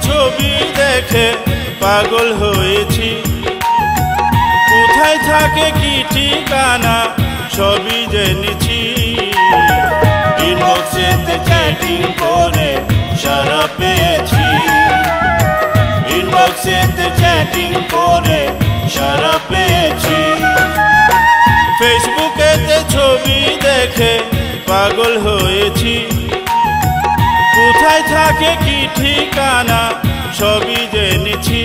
ছবি দেখে পাগল হয়েছি। কোথায় থাকে কি ঠিকানা সবই জেনেছি। ইনবক্সেতে চ্যাটিং করে সারা পেয়েছি। ইনবক্সেতে চ্যাটিং করে সারা পেয়েছি। ফেসবুকেতে ছবি দেখে পাগল হয়েছি। কোথায় থাকে কি ঠিকানা সবই জেনেছি।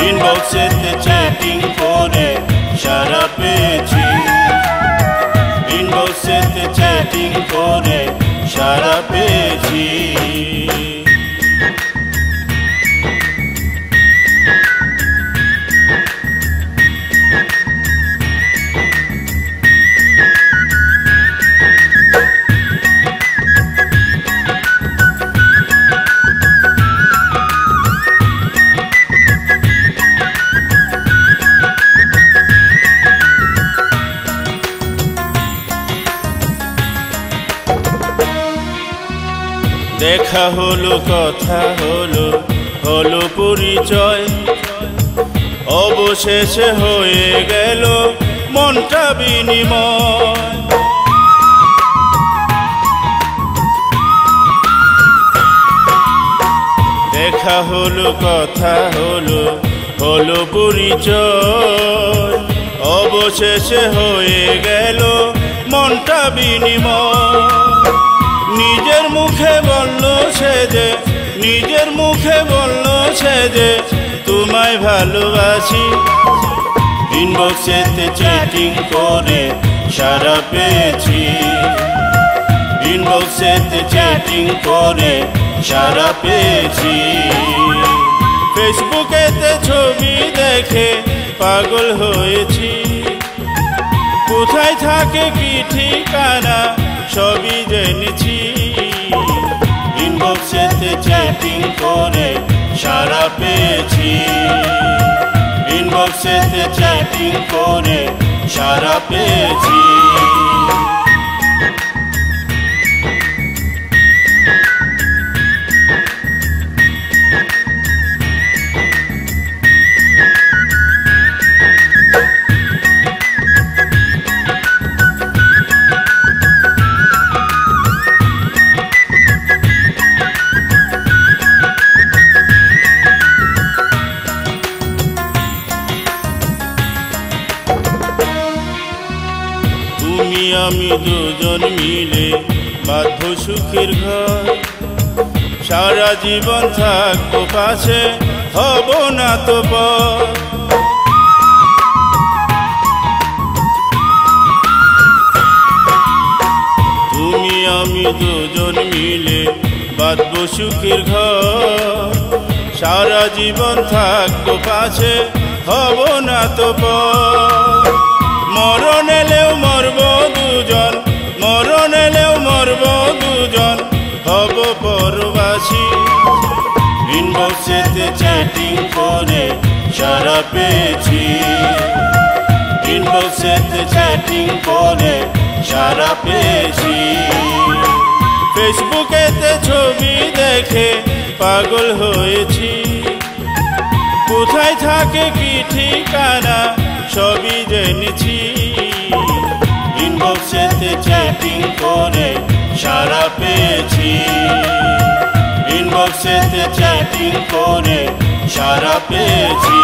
ইনবক্সেতে চ্যাটিং করে সারা পেয়েছি। ইনবক্সেতে চ্যাটিং করে সারা পেয়েছি। দেখা হলো, কথা হলো, হলো পরিচয়। অবশেষে হয়ে গেল মনটা বিনিময়। দেখা হলো, কথা হলো, হলো পরিচয়। অবশেষে হয়ে গেল মনটা বিনিময়। নিজের মুখে বলল সে যে, নিজের মুখে বলল সে যে তোমায় ভালোবাসি। ইনবক্সেতে চ্যাটিং করে সারা পেয়েছি। ইনবক্সেতে চ্যাটিং করে সারা পেয়েছি। ফেসবুকেতে ছবি দেখে পাগল হয়েছি। কোথায় থাকে কি ঠিকানা সবই জেনেছি। ইনবক্সেতে চ্যাটিং করে সারা পেয়েছি। ইনবক্সেতে চ্যাটিং করে সারা পেয়েছি। তুমি আমি দুজন মিলে বাধ্য সুখের ঘর। সারা জীবন থাকবো পাশে, হব না তো পর। তুমি আমি দুজন মিলে বাধ্য সুখের ঘর। সারা জীবন থাকবো পাশে, হব না তো পর। মরণ এলেও মরব দুজন, মরণ এলেও মরব দুজন, হব পরবাসী। ইনবক্সেতে চ্যাটিং করে সারা পেয়েছি। ইনবক্সেতে চ্যাটিং করে সারা পেয়েছি। ফেসবুকেতে ছবি দেখে পাগল হয়েছি। কোথায় থাকে কি ঠিকানা সবই জেনেছি। ইনবক্সেতে চ্যাটিং করে সারা পেয়েছি। ইনবক্সেতে চ্যাটিং করে সারা পেয়েছি।